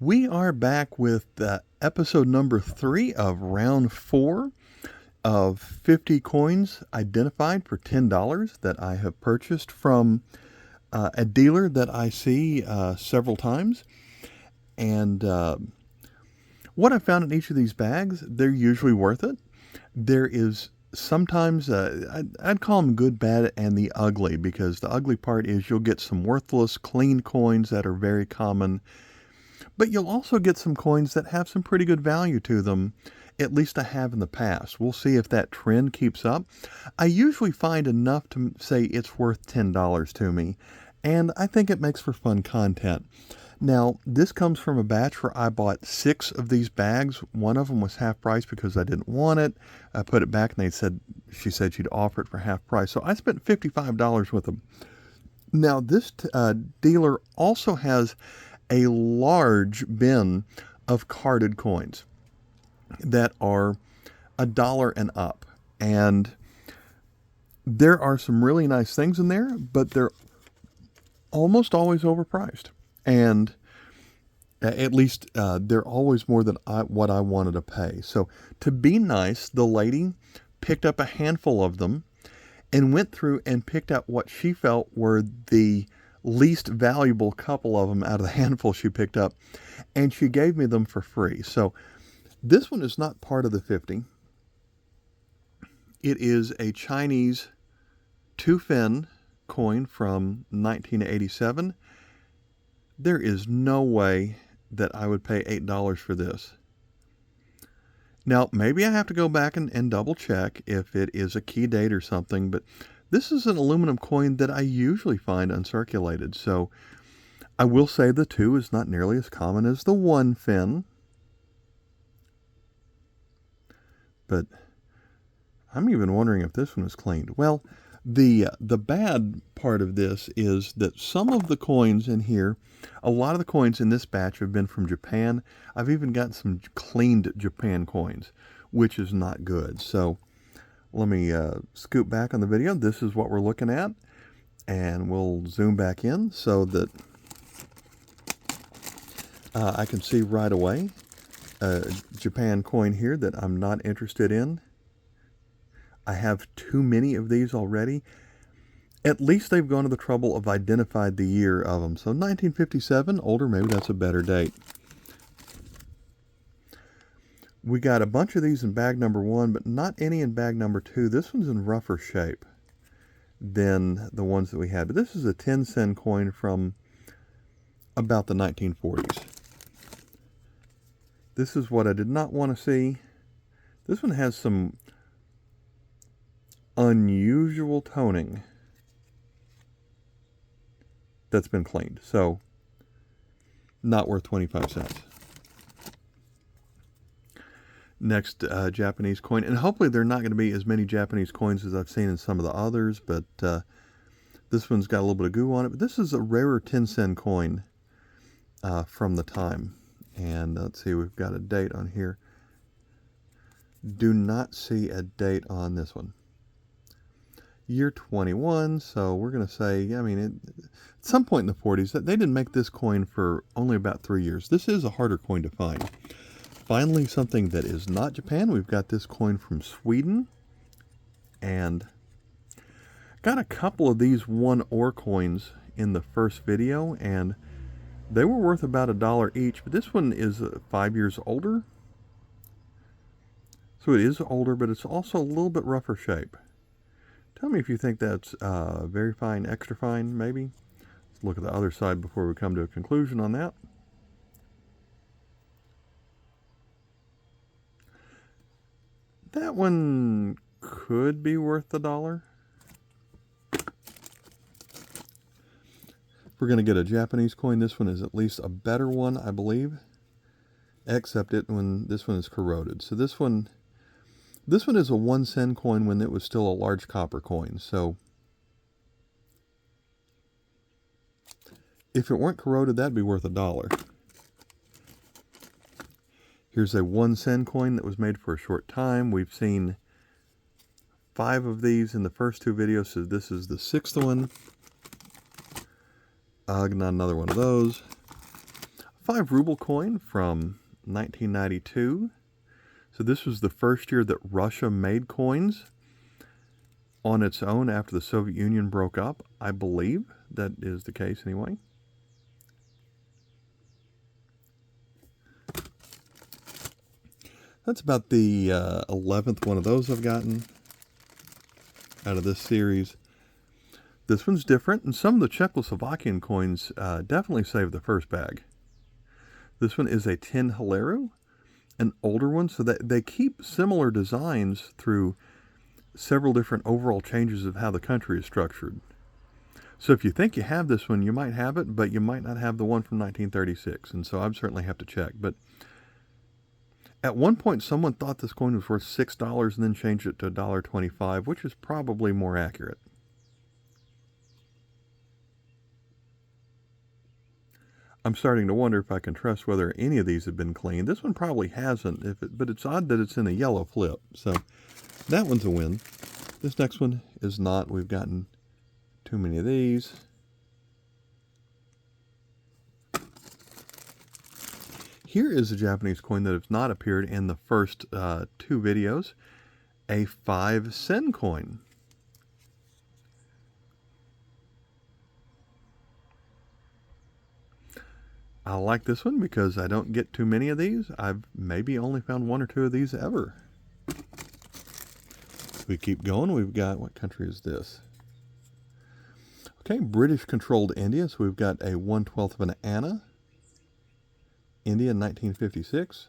We are back with episode number 3 of round 4 of 50 coins identified for $10 that I have purchased from a dealer that I see several times. And what I found in each of these bags, they're usually worth it. There is sometimes, I'd call them good, bad, and the ugly, because the ugly part is you'll get some worthless, clean coins that are very common. But you'll also get some coins that have some pretty good value to them, at least I have in the past. We'll see if that trend keeps up. I usually find enough to say it's worth $10 to me, and I think it makes for fun content. Now, this comes from a batch where I bought 6 of these bags. One of them was half price because I didn't want it. I put it back and she said she'd offer it for half price. So I spent $55 with them. Now, this dealer also has a large bin of carded coins that are $1 and up. And there are some really nice things in there, but they're almost always overpriced. And at least they're always more than what I wanted to pay. So to be nice, the lady picked up a handful of them and went through and picked out what she felt were the least valuable couple of them out of the handful she picked up, and she gave me them for free. So this one is not part of the 50. It is a Chinese 2-fin coin from 1987. There is no way that I would pay $8 for this. Now, maybe I have to go back and double check if it is a key date or something, but this is an aluminum coin that I usually find uncirculated. So I will say the 2 is not nearly as common as the 1-fin. But I'm even wondering if this one is cleaned. Well, the bad part of this is that some of the coins in here, a lot of the coins in this batch have been from Japan. I've even got some cleaned Japan coins, which is not good. So let me scoot back on the video. This is what we're looking at, and we'll zoom back in so that I can see right away a Japan coin here that I'm not interested in. I have too many of these already. At least they've gone to the trouble of identified the year of them. So 1957, older, maybe that's a better date. We got a bunch of these in bag number 1, but not any in bag number 2. This one's in rougher shape than the ones that we had. But this is a 10-cent coin from about the 1940s. This is what I did not want to see. This one has some unusual toning that's been cleaned. So, not worth 25 cents. Next Japanese coin, and hopefully there are not going to be as many Japanese coins as I've seen in some of the others, but this one's got a little bit of goo on it. But this is a rarer 10-cent coin from the time. And let's see, we've got a date on here. Do not see a date on this one. Year 21, so we're going to say, I mean, at some point in the 40s, they didn't make this coin for only about 3 years. This is a harder coin to find. Finally, something that is not Japan. We've got this coin from Sweden, and got a couple of these 1-ore coins in the first video, and they were worth about $1 each, but this one is 5 years older. So it is older, but it's also a little bit rougher shape. Tell me if you think that's very fine, extra fine, maybe. Let's look at the other side before we come to a conclusion on that. That one could be worth $1. We're going to get a Japanese coin. This one is at least a better one, I believe. Except this one is corroded. So this one is a 1-cent coin when it was still a large copper coin. So if it weren't corroded, that'd be worth $1. Here's a 1-cent coin that was made for a short time. We've seen 5 of these in the first 2 videos, so this is the 6th one. Ugh, not another one of those. 5 ruble coin from 1992. So this was the first year that Russia made coins on its own after the Soviet Union broke up. I believe that is the case anyway. That's about the 11th one of those I've gotten out of this series. This one's different, and some of the Czechoslovakian coins definitely saved the first bag. This one is a 10 Haleru, an older one, so that they keep similar designs through several different overall changes of how the country is structured. So if you think you have this one, you might have it, but you might not have the one from 1936, and so I'd certainly have to check. But at one point, someone thought this coin was worth $6 and then changed it to $1.25, which is probably more accurate. I'm starting to wonder if I can trust whether any of these have been cleaned. This one probably hasn't, but it's odd that it's in a yellow flip. So that one's a win. This next one is not. We've gotten too many of these. Here is a Japanese coin that has not appeared in the first 2 videos, a 5 sen coin. I like this one because I don't get too many of these. I've maybe only found 1 or 2 of these ever. We keep going. We've got, what country is this? Okay, British-controlled India. So we've got a 1/12 of an Anna. India, 1956.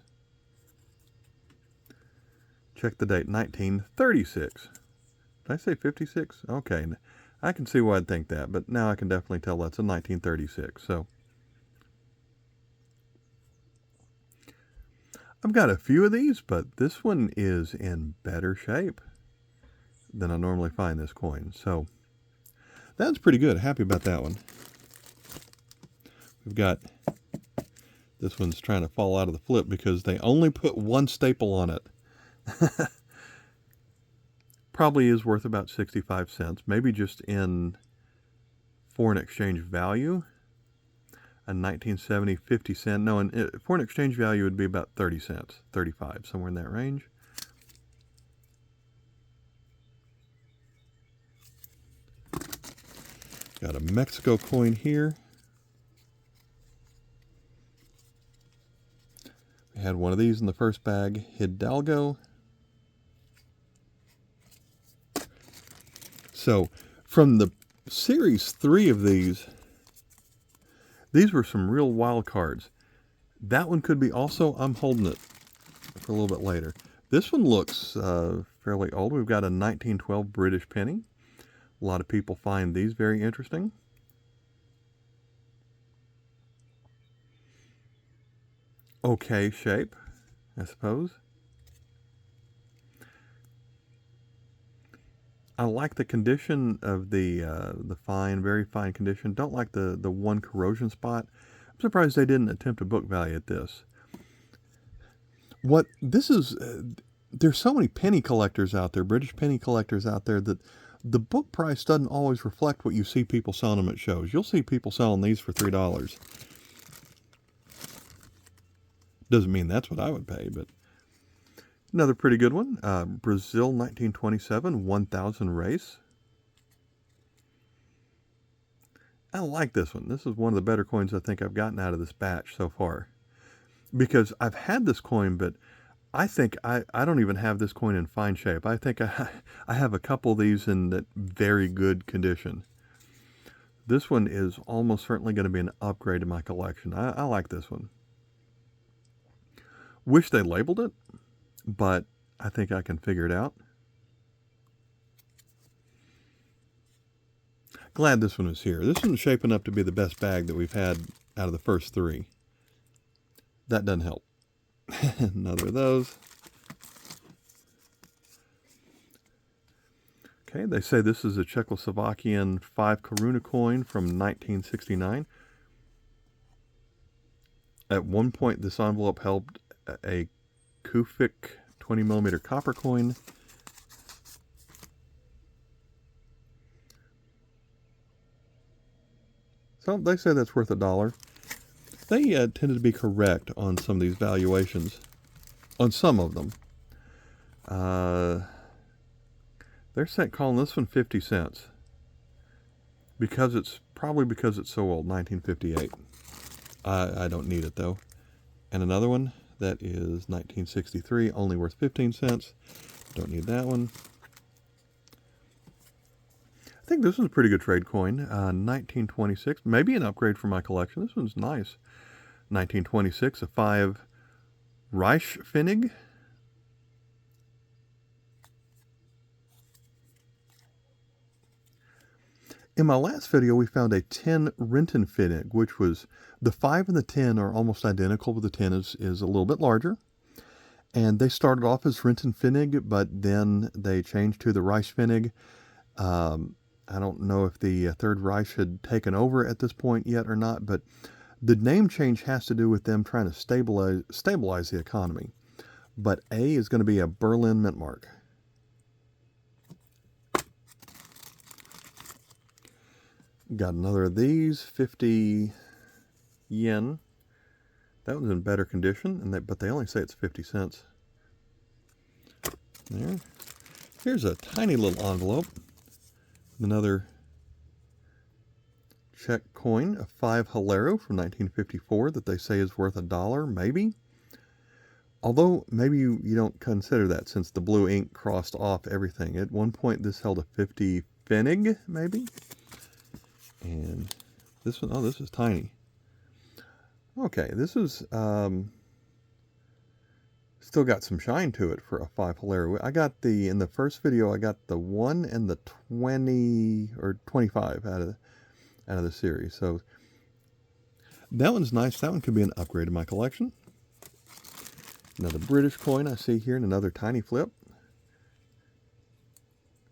Check the date, 1936. Did I say 56? Okay, I can see why I'd think that, but now I can definitely tell that's a 1936. So I've got a few of these, but this one is in better shape than I normally find this coin. So that's pretty good. Happy about that one. We've got, this one's trying to fall out of the flip because they only put 1 staple on it. Probably is worth about 65 cents, maybe just in foreign exchange value. A 1970 50 cent. No, in foreign exchange value would be about 30 cents, 35, somewhere in that range. Got a Mexico coin here. We had one of these in the first bag, Hidalgo. So from the series 3 of these were some real wild cards. That one could be also, I'm holding it for a little bit later. This one looks fairly old. We've got a 1912 British penny. A lot of people find these very interesting. Okay shape, I suppose. I like the condition of the fine, very fine condition. Don't like the one corrosion spot. I'm surprised they didn't attempt a book value at this. What this is, there's so many penny collectors out there, British penny collectors out there, that the book price doesn't always reflect what you see people selling them at shows. You'll see people selling these for $3. Doesn't mean that's what I would pay, but another pretty good one. Brazil 1927 1000 race. I like this one. This is one of the better coins I think I've gotten out of this batch so far. Because I've had this coin, but I think I don't even have this coin in fine shape. I think I have a couple of these in that very good condition. This one is almost certainly going to be an upgrade to my collection. I like this one. Wish they labeled it, but I think I can figure it out. Glad this one is here. This one's shaping up to be the best bag that we've had out of the first 3. That doesn't help. Another of those. Okay, they say this is a Czechoslovakian 5 koruna coin from 1969. At one point, this envelope held a Kufik 20mm copper coin. So they say that's worth $1. they tended to be correct on some of these valuations. On some of them. They're calling this one 50 cents. Because it's so old, 1958. I don't need it though. And another one that is 1963, only worth 15 cents. Don't need that one. I think this one's a pretty good trade coin. 1926, maybe an upgrade for my collection. This one's nice. 1926, a 5 Reichspfennig. In my last video, we found a 10 Rentenpfennig, which was, the 5 and the 10 are almost identical, but the 10 is a little bit larger. And they started off as Rentenpfennig, but then they changed to the Reichspfennig. I don't know if the Third Reich had taken over at this point yet or not, but the name change has to do with them trying to stabilize the economy. But A is going to be a Berlin mint mark. Got another of these, 50 yen. That one's in better condition, but they only say it's 50 cents. There. Here's a tiny little envelope. Another Czech coin, a 5 Halero from 1954 that they say is worth $1, maybe. Although, maybe you don't consider that since the blue ink crossed off everything. At one point, this held a 50 Pfennig, maybe. And this one, oh, this is tiny. Okay, this is still got some shine to it for a 5 Halero. I got in the first video, I got the 1 and the 20 or 25 out of the series. So that one's nice. That one could be an upgrade in my collection. Another British coin I see here in another tiny flip.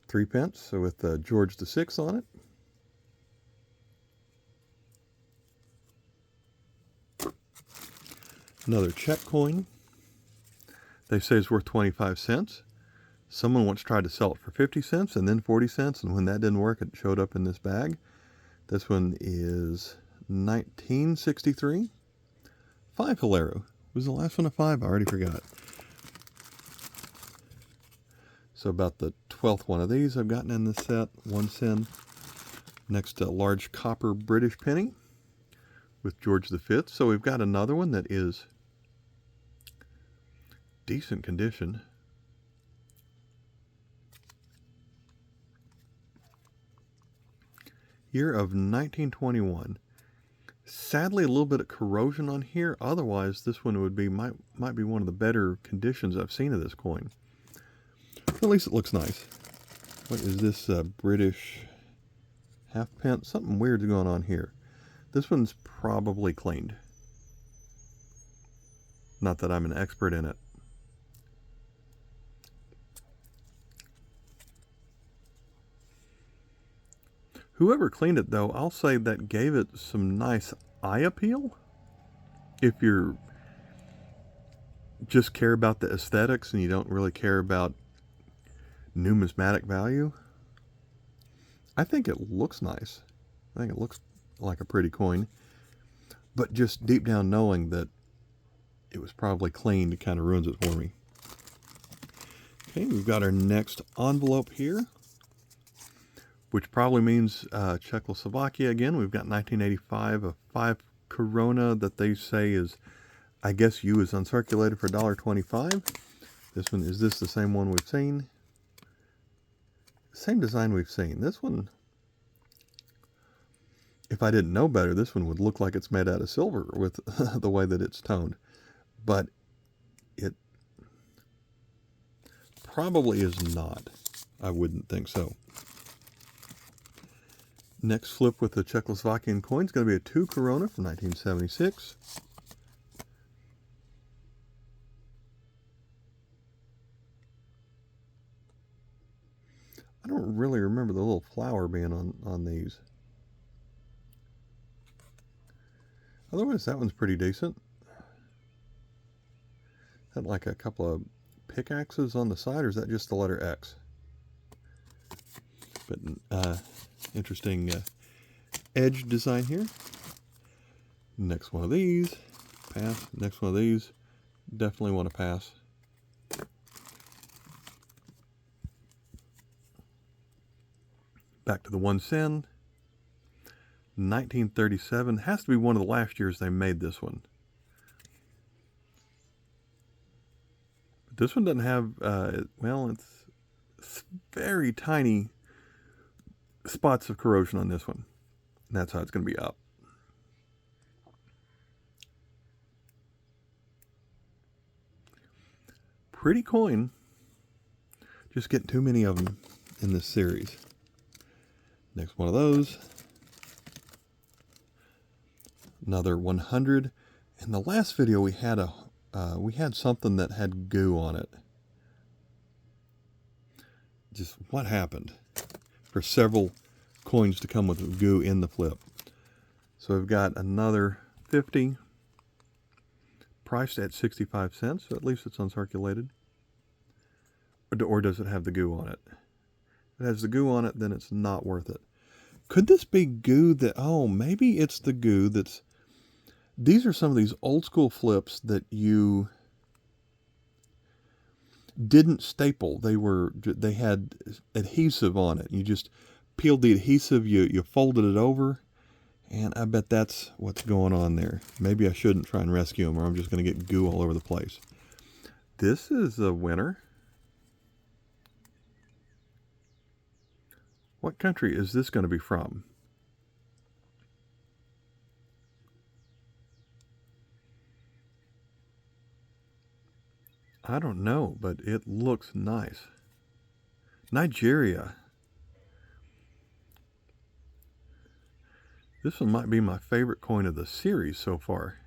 3 pence, so with George VI on it. Another Czech coin. They say it's worth 25 cents. Someone once tried to sell it for 50 cents and then 40 cents, and when that didn't work, it showed up in this bag. This one is 1963. 5 Halero. Was the last one a 5? I already forgot. So about the 12th one of these I've gotten in this set. 1 cent. Next to a large copper British penny with George V. So we've got another one that is decent condition. Year of 1921. Sadly, a little bit of corrosion on here. Otherwise, this one would be might be one of the better conditions I've seen of this coin. At least it looks nice. What is this British halfpence? Something weird's going on here. This one's probably cleaned. Not that I'm an expert in it. Whoever cleaned it, though, I'll say that gave it some nice eye appeal. If you're just care about the aesthetics and you don't really care about numismatic value, I think it looks nice. I think it looks like a pretty coin. But just deep down knowing that it was probably cleaned, it kind of ruins it for me. Okay, we've got our next envelope here, which probably means Czechoslovakia again. We've got 1985, a 5 Corona that they say is, I guess, is uncirculated for $1.25. This one, is this the same one we've seen? Same design we've seen. This one, if I didn't know better, this one would look like it's made out of silver with the way that it's toned. But it probably is not. I wouldn't think so. Next flip with the Czechoslovakian coin is going to be a 2 Corona from 1976. I don't really remember the little flower being on these. Otherwise, that one's pretty decent. Had like a couple of pickaxes on the side, or is that just the letter X? But interesting edge design here. Next one of these, pass. Next one of these, definitely want to pass. Back to the 1 cent. 1937, has to be one of the last years they made this one. But this one doesn't have, well, it's very tiny spots of corrosion on this one. And that's how it's going to be up. Pretty coin. Just getting too many of them in this series. Next one of those. Another 100. In the last video we had something that had goo on it. Just what happened? For several coins to come with goo in the flip. So we've got another 50, priced at 65 cents, so at least it's uncirculated. Or does it have the goo on it? If it has the goo on it, then it's not worth it. Could this be goo that, oh, maybe it's the goo that's, these are some of these old school flips that you didn't staple. They had adhesive on it. You just peeled the adhesive, you folded it over, and I bet that's what's going on there. Maybe I shouldn't try and rescue them, or I'm just going to get goo all over the place. This is a winner. What country is this going to be from? I don't know, but it looks nice. Nigeria. This one might be my favorite coin of the series so far.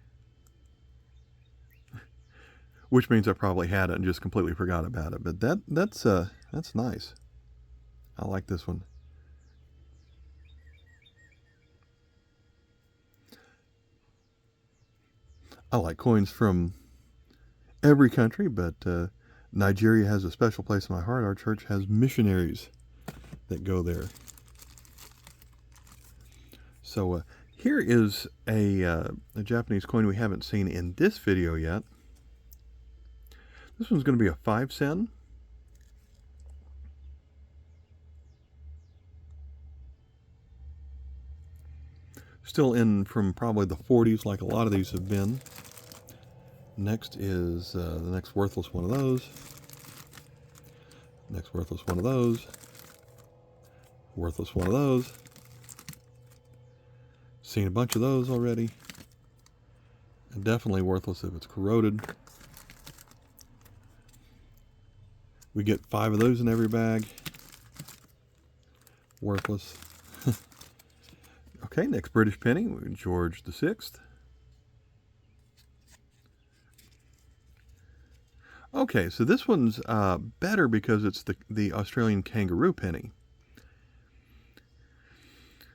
Which means I probably had it and just completely forgot about it. But that's nice. I like this one. I like coins from every country, but Nigeria has a special place in my heart. Our church has missionaries that go there. So here is a Japanese coin we haven't seen in this video yet. This one's going to be a 5 cent. Still in from probably the 40s, like a lot of these have been. Next is the next worthless one of those. Next worthless one of those. Worthless one of those. Seen a bunch of those already. And definitely worthless if it's corroded. We get 5 of those in every bag. Worthless. Okay, next British penny, George VI. Okay, so this one's better because it's the Australian Kangaroo penny.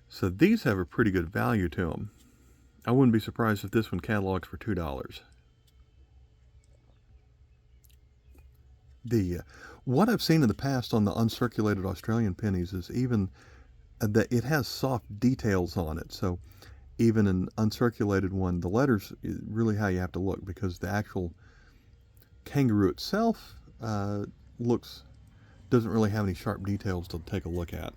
So these have a pretty good value to them. I wouldn't be surprised if this one catalogs for $2. What I've seen in the past on the uncirculated Australian pennies is even that it has soft details on it. So even an uncirculated one, the letters is really how you have to look, because the actual Kangaroo itself doesn't really have any sharp details to take a look at.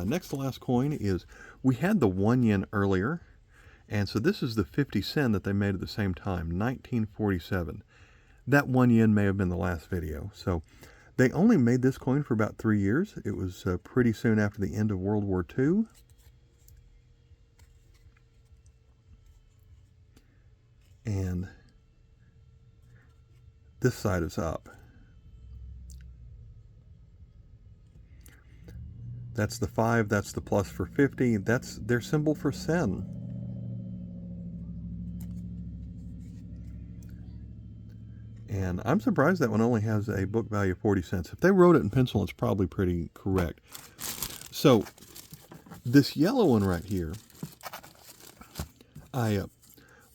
Next to last coin is, we had the 1 yen earlier, and so this is the 50 cent that they made at the same time, 1947. That 1 yen may have been the last video. So they only made this coin for about 3 years. It was pretty soon after the end of World War II. And this side is up. That's the 5, that's the plus for 50, that's their symbol for sen. And I'm surprised that one only has a book value of 40 cents. If they wrote it in pencil, it's probably pretty correct. So this yellow one right here,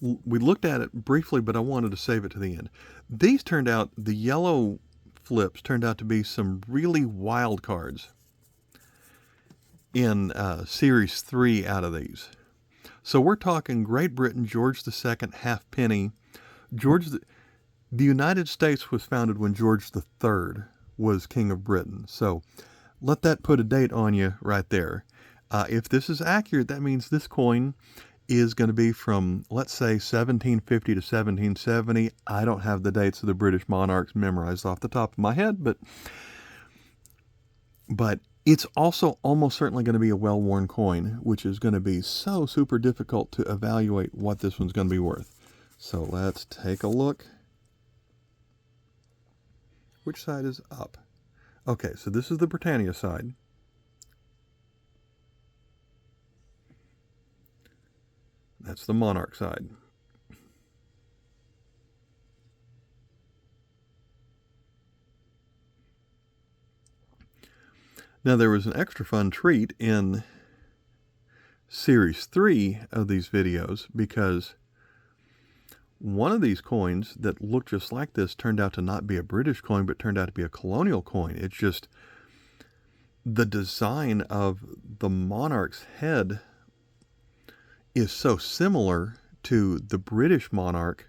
we looked at it briefly, but I wanted to save it to the end. These turned out, the yellow flips turned out to be some really wild cards in Series 3 out of these. So we're talking Great Britain, George II, halfpenny. The United States was founded when George III was King of Britain. So let that put a date on you right there. If this is accurate, that means this coin is going to be from, let's say, 1750 to 1770. I don't have the dates of the British monarchs memorized off the top of my head, but it's also almost certainly going to be a well-worn coin, which is going to be so super difficult to evaluate what this one's going to be worth. So let's take a look. Which side is up? Okay, so this is the Britannia side. That's the monarch side. Now there was an extra fun treat in series 3 of these videos, because one of these coins that looked just like this turned out to not be a British coin, but turned out to be a colonial coin. It's just the design of the monarch's head is so similar to the British monarch,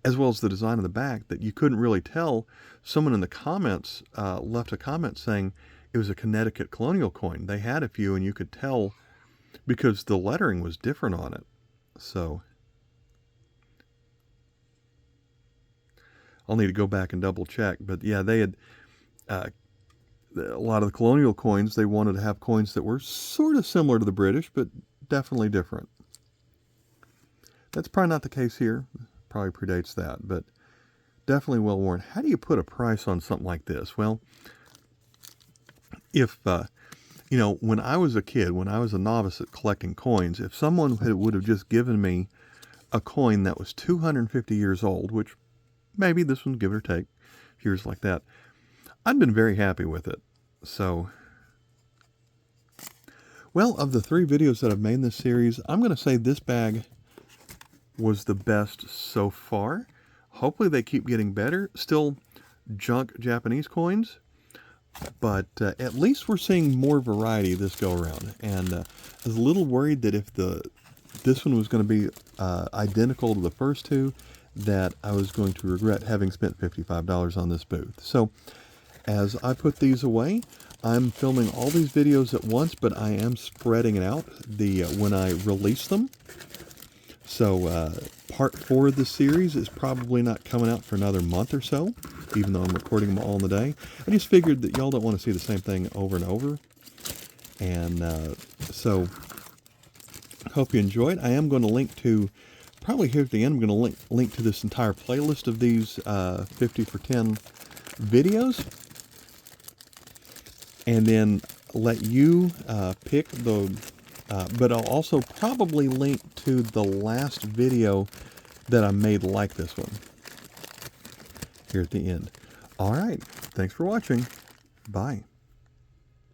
as well as the design of the back, that you couldn't really tell. Someone in the comments left a comment saying it was a Connecticut colonial coin. They had a few, and you could tell because the lettering was different on it. So I'll need to go back and double check. But yeah, they had a lot of the colonial coins, they wanted to have coins that were sort of similar to the British, but definitely different. That's probably not the case here. Probably predates that, but definitely well worn. How do you put a price on something like this? Well, if, when I was a kid, when I was a novice at collecting coins, if someone would have just given me a coin that was 250 years old, which maybe this one, give or take, years like that, I'd been very happy with it. So, well, of the 3 videos that I've made in this series, I'm going to say this bag was the best so far. Hopefully they keep getting better. Still junk Japanese coins, but at least we're seeing more variety this go around. And I was a little worried that if this one was going to be identical to the first 2, that I was going to regret having spent $55 on this booth. So as I put these away, I'm filming all these videos at once, but I am spreading it out when I release them. So part 4 of this series is probably not coming out for another month or so, even though I'm recording them all in the day. I just figured that y'all don't want to see the same thing over and over. And so hope you enjoyed. I am going to link to, probably here at the end, I'm going to link to this entire playlist of these 50 for 10 videos. And then let you pick but I'll also probably link to the last video that I made like this one here at the end. All right. Thanks for watching. Bye.